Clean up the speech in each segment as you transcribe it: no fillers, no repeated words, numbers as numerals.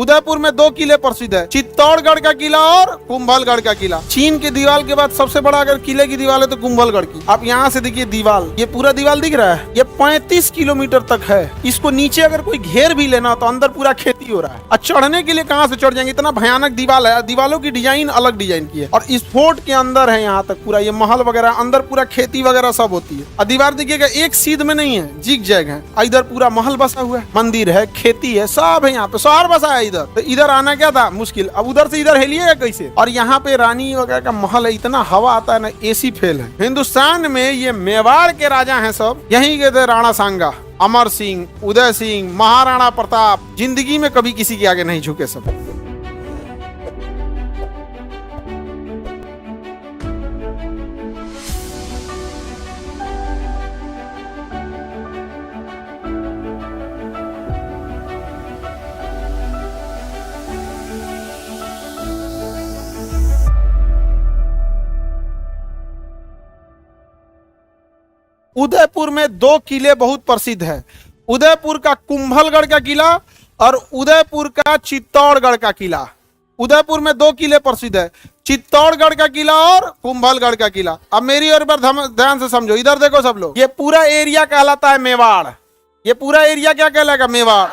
उदयपुर में 2 किले प्रसिद्ध है, चित्तौड़गढ़ का किला और कुंभलगढ़ का किला। चीन की दीवार के बाद सबसे बड़ा अगर किले की दीवार है तो कुंभलगढ़ की। आप यहाँ से देखिए दीवार, ये पूरा दीवार दिख रहा है, ये 35 किलोमीटर तक है। इसको नीचे अगर कोई घेर भी लेना तो अंदर पूरा खेती हो रहा है। और चढ़ने के लिए कहाँ से चढ़ जाएंगे, इतना भयानक दीवार है। दीवारों की डिजाइन अलग डिजाइन की है और इस फोर्ट के अंदर है यहाँ तक पूरा ये महल वगैरह, अंदर पूरा खेती वगैरह सब होती है। और दीवार देखिएगा एक सीध में नहीं है, जिग जैग है। इधर पूरा महल बसा हुआ है, मंदिर है, खेती है, सब है यहाँ पे, शहर बसा है इधर। तो इधर आना क्या था मुश्किल, अब उधर से इधर हेलिएगा कैसे। और यहाँ पे रानी वगैरह का महल है, इतना हवा आता है ना, एसी फेल है। हिंदुस्तान में ये मेवाड़ के राजा हैं सब, यहीं के थे राणा सांगा, अमर सिंह, उदय सिंह, महाराणा प्रताप। जिंदगी में कभी किसी के आगे नहीं झुके सब। उदयपुर में 2 किले बहुत प्रसिद्ध है, उदयपुर का कुंभलगढ़ का किला और उदयपुर का चित्तौड़गढ़ का किला। उदयपुर में 2 किले प्रसिद्ध है, चित्तौड़गढ़ का किला और कुंभलगढ़ का किला। अब मेरी ओर पर ध्यान से समझो, इधर देखो सब लोग, ये पूरा एरिया कहलाता है मेवाड़। ये पूरा एरिया क्या कहलाएगा, मेवाड़।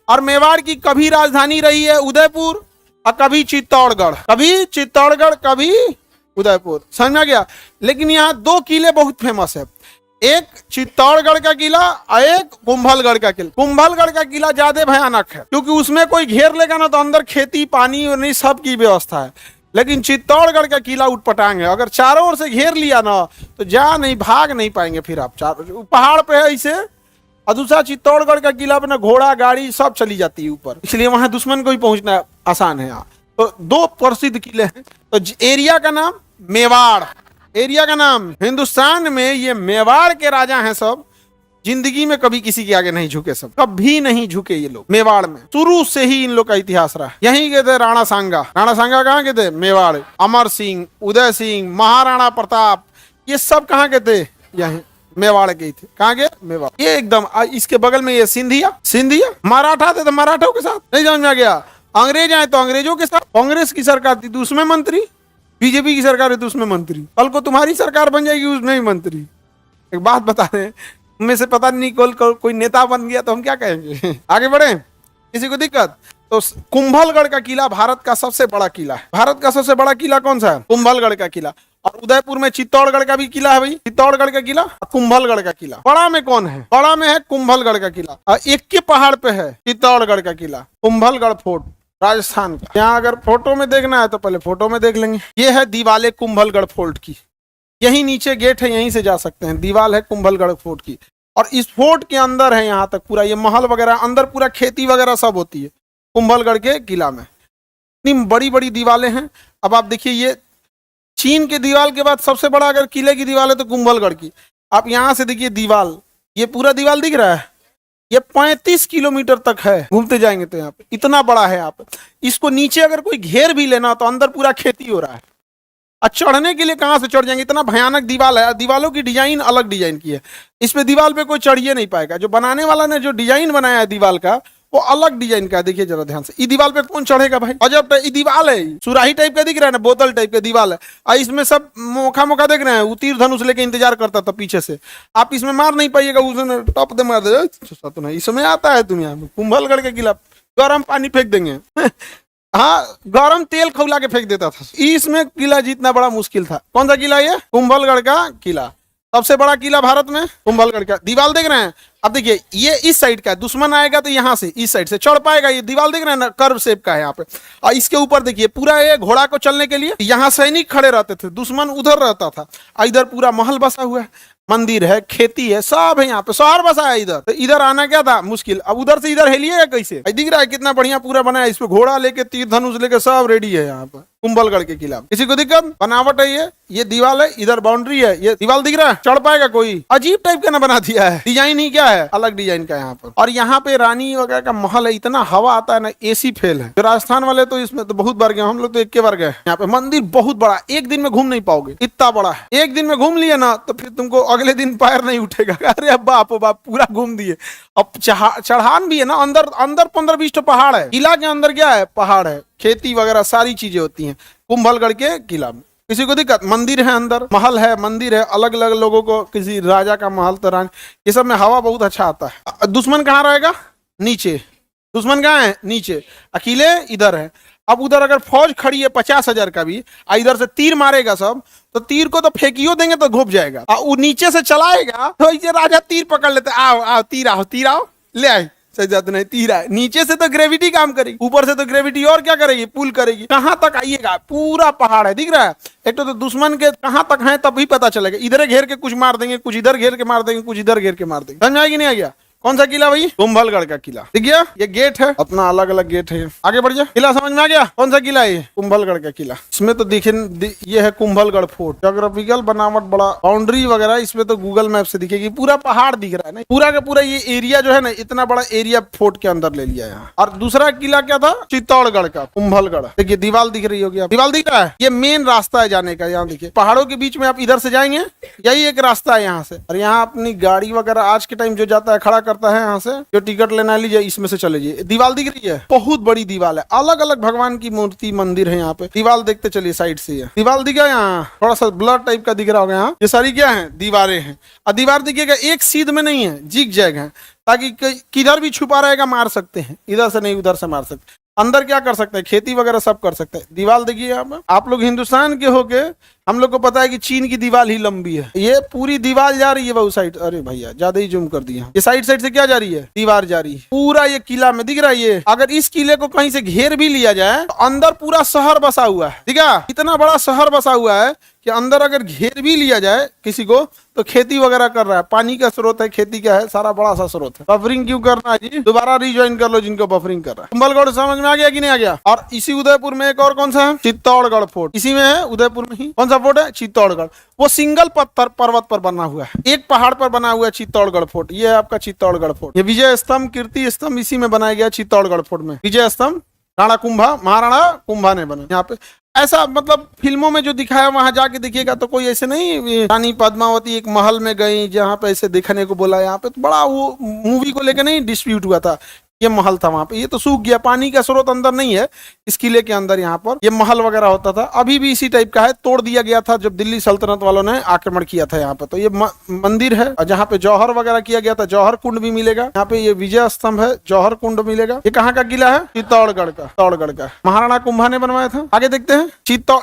और मेवाड़ की कभी राजधानी रही है उदयपुर और कभी चित्तौड़गढ़, कभी चित्तौड़गढ़ कभी उदयपुर, समझ में गया। लेकिन यहाँ 2 किले बहुत फेमस है, एक चित्तौड़गढ़ का किला और एक कुंभलगढ़ का किला। कुंभलगढ़ का किला ज्यादा भयानक है क्योंकि उसमें कोई घेर लेगा ना तो अंदर खेती पानी और नहीं सब की व्यवस्था है। लेकिन चित्तौड़गढ़ का किला उठपटांग है, अगर चारों ओर से घेर लिया ना तो जा नहीं, भाग नहीं पाएंगे फिर आप। चारों पहाड़ पे है इसे, और दूसरा चित्तौड़गढ़ का किला पे ना घोड़ा गाड़ी सब चली जाती है ऊपर, इसलिए वहां दुश्मन को ही पहुंचना आसान है। यहाँ तो 2 प्रसिद्ध किले हैं। तो एरिया का नाम मेवाड़, एरिया का नाम। हिंदुस्तान में ये मेवाड़ के राजा हैं सब, जिंदगी में कभी किसी के आगे नहीं झुके सब, कभी नहीं झुके ये लोग। मेवाड़ में शुरू से ही इन लोग का इतिहास रहा। यहीं के थे राणा सांगा। राणा सांगा कहाँ के थे, मेवाड़। अमर सिंह, उदय सिंह, महाराणा प्रताप, ये सब कहाँ के थे, यहीं मेवाड़ के ही थे। कहाँ के, मेवाड़। ये एकदम इसके बगल में ये सिंधिया, सिंधिया मराठा थे तो मराठों के साथ, नहीं समझ में आ गया। अंग्रेज आए तो अंग्रेजों के साथ। कांग्रेस की सरकार थी तो उसमें मंत्री, बीजेपी की सरकार है तो उसमें मंत्री, कल को तुम्हारी सरकार बन जाएगी उसमें ही मंत्री। एक बात बता रहे हैं, उनमें से पता नहीं कोई नेता बन गया तो हम क्या कहेंगे। आगे बढ़े, किसी को दिक्कत। तो कुंभलगढ़ का किला भारत का सबसे बड़ा किला है। भारत का सबसे बड़ा किला कौन सा है, कुंभलगढ़ का किला। और उदयपुर में चित्तौड़गढ़ का भी किला है भाई, चित्तौड़गढ़ का किला, कुंभलगढ़ का किला। बड़ा में कौन है, बड़ा में है कुंभलगढ़ का किला। और एक के पहाड़ पे है चित्तौड़गढ़ का किला, कुंभलगढ़ फोर्ट राजस्थान का। यहाँ अगर फोटो में देखना है तो पहले फोटो में देख लेंगे। ये है दीवाले कुंभलगढ़ फोर्ट की, यही नीचे गेट है, यहीं से जा सकते हैं। दीवाल है कुंभलगढ़ फोर्ट की और इस फोर्ट के अंदर है यहाँ तक पूरा ये महल वगैरह, अंदर पूरा खेती वगैरह सब होती है कुंभलगढ़ के किला में। इतनी बड़ी बड़ी दीवारें हैं। अब आप देखिए, ये चीन के दीवार के बाद सबसे बड़ा अगर किले की दीवार है तो कुंभलगढ़ की। आप यहाँ से देखिए दीवार, ये पूरा दीवार दिख रहा है, ये 35 किलोमीटर तक है, घूमते जाएंगे तो यहाँ पे इतना बड़ा है। यहाँ पे इसको नीचे अगर कोई घेर भी लेना तो अंदर पूरा खेती हो रहा है। और चढ़ने के लिए कहाँ से चढ़ जाएंगे, इतना भयानक दीवार है। दीवारों की डिजाइन अलग डिजाइन की है, इस पे दीवार पे कोई चढ़िए नहीं पाएगा। जो बनाने वाला ने जो डिजाइन बनाया है दीवार का वो अलग डिजाइन का है। देखिए जरा ध्यान से, इस दीवार पे कौन चढ़ेगा भाई, अजब दीवार है, सुराही टाइप का दिख रहा है ना, बोतल टाइप का दीवार है। और इसमें सब मोखा मोखा देख रहे हैं, तीर धनुष लेके इंतजार करता था पीछे से। आप इसमें मार नहीं पाइएगा, उसने टप दे मार दे। इसमें आता है दुनिया में कुंभलगढ़ के किला, गर्म पानी फेंक देंगे। हाँ, गरम तेल खौला के फेंक देता था। इसमें किला जीतना बड़ा मुश्किल था। कौन सा किला, ये कुंभलगढ़ का किला, सबसे बड़ा किला भारत में कुंभलगढ़ का। दीवार देख रहे हैं, अब देखिए ये इस साइड का है, दुश्मन आएगा तो यहाँ से इस साइड से चढ़ पाएगा। ये दीवार देख रहे हैं ना, कर्व शेप का है यहाँ पे। और इसके ऊपर देखिए पूरा ये घोड़ा को चलने के लिए यहाँ सैनिक खड़े रहते थे, दुश्मन उधर रहता था। इधर पूरा महल बसा हुआ है, मंदिर है, खेती है, सब है यहाँ पे, शहर बसा है इधर। तो इधर आना क्या था मुश्किल, अब उधर से इधर हेलिएगा कैसे। दिख रहा है कितना बढ़िया पूरा बना है, इस पे घोड़ा लेके तीर धनुष लेके सब रेडी है यहाँ पर। कुंभलगढ़ के किला। किसी को दिक्कत? बनावट है ये दीवाल है, इधर बाउंड्री है, ये दीवाल दिख रहा है, चढ़ पाएगा कोई? अजीब टाइप का ना बना दिया है, डिजाइन ही क्या है, अलग डिजाइन का यहाँ पर। और यहाँ पे रानी वगैरह का महल है, इतना हवा आता है ना, एसी फेल है। जो राजस्थान वाले तो इसमें तो बहुत बार गए, हम लोग तो एक बार गए। यहाँ पे मंदिर बहुत बड़ा, एक दिन में घूम नहीं पाओगे, इतना बड़ा है। एक दिन में घूम लिया ना तो फिर तुमको अगले दिन पैर नहीं उठेगा। अरे बाप बाप, पूरा घूम दिए। अब चढ़ान भी है ना, अंदर अंदर 15-20 तो पहाड़ है। किला के अंदर क्या है? पहाड़ है, खेती वगैरह सारी चीजें होती हैं कुंभलगढ़ के किला में। किसी को दिक्कत? मंदिर है अंदर, महल है, मंदिर है, अलग अलग लोगों को, किसी राजा का महल तो रानी, ये सब में हवा बहुत अच्छा आता है। दुश्मन कहाँ रहेगा? नीचे। दुश्मन कहाँ है? नीचे। अकेले इधर है। अब उधर अगर फौज खड़ी है 50,000 का भी, इधर से तीर मारेगा सब, तो तीर को तो फेंकियो देंगे तो घुप जाएगा। वो नीचे से चलाएगा तो ये राजा तीर पकड़ लेते, आओ आओ तीर आओ, तीर आओ, ले आए, सही जाते नहीं, तीर आए। नीचे से तो ग्रेविटी काम करेगी, ऊपर से तो ग्रेविटी और क्या करेगी? पुल करेगी। कहां तक आइएगा? पूरा पहाड़ है, दिख रहा है। एक तो दुश्मन के कहां तक है तभी पता चलेगा। इधर घेर के कुछ मार देंगे, कुछ इधर घेर के मार देंगे, कुछ इधर घेर के मार देंगे। समझ आएगी नहीं? आ गया? कौन सा किला भाई? कुंभलगढ़ का किला। ठीक है, ये गेट है, अपना अलग अलग गेट है। आगे बढ़ जाए, किला समझ में आ गया? कौन सा किला है? कुंभलगढ़ का किला। इसमें तो दिखे, ये है कुंभलगढ़ फोर्ट। जोग्राफिकल बनावट बड़ा, बाउंड्री वगैरह इसमें तो गूगल मैप से दिखेगी, पूरा पहाड़ दिख रहा है ना, पूरा का पूरा ये एरिया जो है ना, इतना बड़ा एरिया फोर्ट के अंदर ले लिया यहाँ। और दूसरा किला क्या था? चित्तौड़गढ़ का, कुंभलगढ़। देखिए दीवाल दिख रही होगी, दीवाल दिख रहा है, ये मेन रास्ता है जाने का। यहाँ देखिए पहाड़ों के बीच में आप इधर से जाएंगे, यही एक रास्ता है यहाँ से। और यहाँ अपनी गाड़ी वगैरह आज के टाइम जो जाता है खड़ा करता है, यहाँ से जो टिकट लेना लीजिए, इसमें से चले जाइए। दीवाल दिख रही है, बहुत बड़ी दीवाल है, अलग अलग भगवान की मूर्ति मंदिर है यहाँ पे। दीवाल देखते चलिए साइड से, दीवाल दिखा यहाँ, थोड़ा सा ब्लर टाइप का दिख रहा होगा यहाँ। ये सारी क्या है? दीवारें हैं। और दीवार दिखेगा एक सीध में नहीं है, जिग जैग है, ताकि किधर भी छुपा रहेगा मार सकते हैं, इधर से नहीं उधर से मार सकते। अंदर क्या कर सकते हैं? खेती वगैरह सब कर सकते हैं। दीवार देखिए यहाँ पे। आप लोग हिंदुस्तान के होके, हम लोग को पता है कि चीन की दीवार ही लंबी है, ये पूरी दीवार जा रही है वो साइड। अरे भैया ज्यादा ही जूम कर दिया। ये साइड साइड से क्या जा रही है? दीवार जा रही है। पूरा ये किला में दिख रहा है। ये अगर इस किले को कहीं से घेर भी लिया जाए तो अंदर पूरा शहर बसा हुआ है। ठीक है, इतना बड़ा शहर बसा हुआ है कि अंदर अगर घेर भी लिया जाए किसी को, तो खेती वगैरह कर रहा है, पानी का स्रोत है, खेती का है, सारा बड़ा सा स्रोत है। बफरिंग क्यों करना है जी? दोबारा रिज्वाइन कर लो जिनको बफरिंग कर रहा है। कुंभलगढ़ समझ में आ गया कि नहीं आ गया? और इसी उदयपुर में एक और कौन सा है? चित्तौड़गढ़ फोर्ट। इसी में है, उदयपुर में ही। कौन सा फोर्ट है? चित्तौड़गढ़। वो सिंगल पत्थर पर्वत पर बना हुआ है, एक पहाड़ पर बना हुआ है चित्तौड़गढ़ फोर्ट। ये है आपका चित्तौड़गढ़ फोर्ट। ये विजय स्तंभ, कीर्ति स्तंभ इसी में बनाया गया चित्तौड़गढ़ फोर्ट में। विजय स्तंभ राणा कुंभा, महाराणा कुंभा ने बना। यहाँ पे ऐसा मतलब फिल्मों में जो दिखाया वहां जाके देखिएगा तो कोई ऐसे नहीं, रानी पद्मावती एक महल में गई जहां पे ऐसे देखने को बोला। यहाँ पे तो बड़ा वो मूवी को लेकर नहीं डिस्प्यूट हुआ था, ये महल था वहां पे। ये तो सूख गया, पानी का स्रोत अंदर नहीं है इस किले के अंदर। यहाँ पर ये महल वगैरह होता था, अभी भी इसी टाइप का है, तोड़ दिया गया था जब दिल्ली सल्तनत वालों ने आक्रमण किया था यहाँ पे। तो ये मंदिर है जहाँ पे जौहर वगैरह किया गया था, जौहर कुंड भी मिलेगा यहाँ पे। ये विजय स्तंभ है, जौहर कुंड मिलेगा। ये कहाँ का किला है? चित्तौड़गढ़ का, चित्तौड़गढ़ का, महाराणा कुंभा ने बनवाया था। आगे देखते हैं,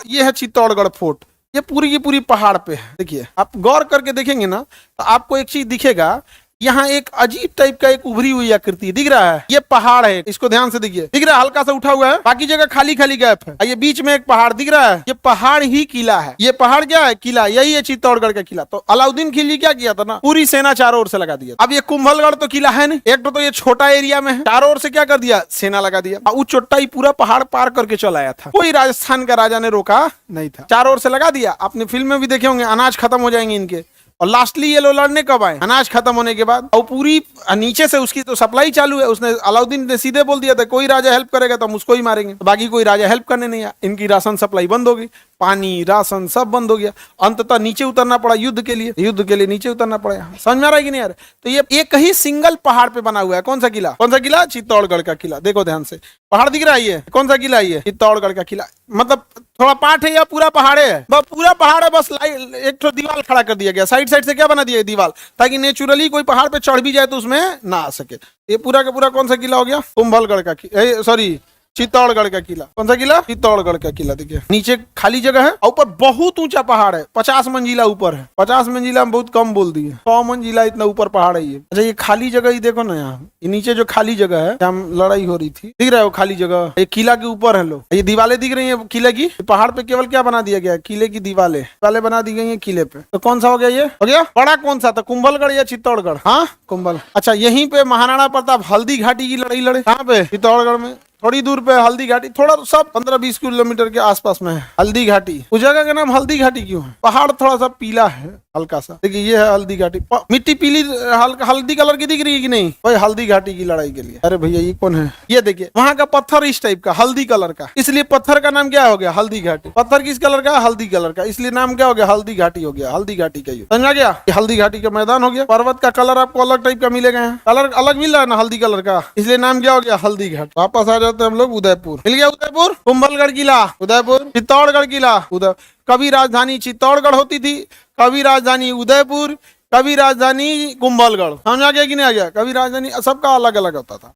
ये है चित्तौड़गढ़ फोर्ट। ये पूरी की पूरी पहाड़ पे है। देखिए आप गौर करके देखेंगे ना तो आपको एक चीज दिखेगा, यहाँ एक अजीब टाइप का एक उभरी हुई आकृति दिख रहा है। ये पहाड़ है, इसको ध्यान से देखिए, दिख रहा है हल्का सा उठा हुआ है, बाकी जगह खाली खाली गैप है। ये बीच में एक पहाड़ दिख रहा है, ये पहाड़ ही किला है। ये पहाड़ क्या है? किला। यही है चित्तौड़गढ़ का किला। तो अलाउद्दीन खिलजी क्या किया था ना, पूरी सेना चारों ओर से लगा दिया। अब ये कुंभलगढ़ तो किला है नहीं, एक तो ये छोटा एरिया में है, चारों ओर से क्या कर दिया? सेना लगा दिया। वो चोट्टा पूरा पहाड़ पार करके चला आया था, कोई राजस्थान का राजा ने रोका नहीं था, चारों ओर से लगा दिया। आपने फिल्म में भी देखे होंगे, अनाज खत्म हो जाएंगे इनके, और लास्टली ये लोग लड़ने कब आए? अनाज खत्म होने के बाद। और पूरी नीचे से उसकी तो सप्लाई चालू है। उसने, अलाउद्दीन ने सीधे बोल दिया था कोई राजा हेल्प करेगा तो हम उसको ही मारेंगे। तो बाकी कोई राजा हेल्प करने नहीं आया, इनकी राशन सप्लाई बंद हो गई, पानी राशन सब बंद हो गया। अंततः नीचे उतरना पड़ा युद्ध के लिए नीचे उतरना पड़ा। समझ में आ रहा है कि नहीं आ रहा? तो ये एक ही सिंगल पहाड़ पे बना हुआ है। कौन सा किला? कौन सा किला? चित्तौड़गढ़ का किला। देखो ध्यान से, पहाड़ दिख रहा है। ये कौन सा किला है? ये चित्तौड़गढ़ का किला। मतलब थोड़ा पार्ट है या पूरा पहाड़ है? पूरा पहाड़ है, बस एक तो दीवार खड़ा कर दिया गया, साइड साइड से क्या बना दिया? दीवार, ताकि नेचुरली कोई पहाड़ पे चढ़ भी जाए तो उसमें ना आ सके। ये पूरा का पूरा कौन सा किला हो गया? कुंभलगढ़ का, सॉरी चित्तौड़गढ़ का किला। कौन सा किला? चित्तौड़गढ़ का किला। देखिए नीचे खाली जगह है, ऊपर बहुत ऊंचा पहाड़ है, 50 मंजिला ऊपर है। 50 मंजिला में बहुत कम बोल दिए, 100 मंजिला इतना ऊपर पहाड़ है ये। अच्छा ये खाली जगह ही देखो ना, यहाँ ये नीचे जो खाली जगह है जहाँ लड़ाई हो रही थी, दिख रहा है वो खाली जगह? ये किला के ऊपर है लोग, ये दीवारें दिख रही है किले की। पहाड़ पे केवल क्या बना दिया गया? किले की दीवारें बना दी गई है किले पे। तो कौन सा हो गया? ये हो गया। बड़ा कौन सा था? कुंभलगढ़ या चित्तौड़गढ़? हाँ कुंभल। अच्छा यहीं पे महाराणा प्रताप हल्दी घाटी की लड़ाई लड़े, कहाँ पे? चित्तौड़गढ़ में। थोड़ी दूर पे हल्दी घाटी, थोड़ा सब 15-20 किलोमीटर के आसपास में है हल्दी घाटी। उस जगह का नाम हल्दी घाटी क्यों है? पहाड़ थोड़ा सा पीला है हल्का सा, देखिए ये है हल्दी घाटी, मिट्टी पीली हल्दी कलर की दिख रही है कि नहीं? भाई हल्दी घाटी की लड़ाई के लिए। अरे भैया ये कौन है? ये देखिए वहां का पत्थर इस टाइप का हल्दी कलर का, इसलिए पत्थर का नाम क्या हो गया? हल्दी घाटी। पत्थर किस कलर का? हल्दी कलर का, इसलिए नाम क्या हो गया? हल्दी घाटी हो गया। हल्दी घाटी का समझा गया? हल्दी घाटी का मैदान हो गया। पर्वत का कलर आपको अलग टाइप का मिलेगा, कलर अलग मिल रहा है ना हल्दी कलर का, इसलिए नाम क्या हो गया? हल्दी घाट। वापस आ जाते हैं हम लोग उदयपुर। मिल गया उदयपुर, कुंभलगढ़ किला, उदयपुर, चित्तौड़गढ़ किला, उदय। कभी राजधानी चित्तौड़गढ़ होती थी, कभी राजधानी उदयपुर, कभी राजधानी कुंभलगढ़। समझ आ गया कि नहीं आ गया? कभी राजधानी सबका अलग अलग होता था।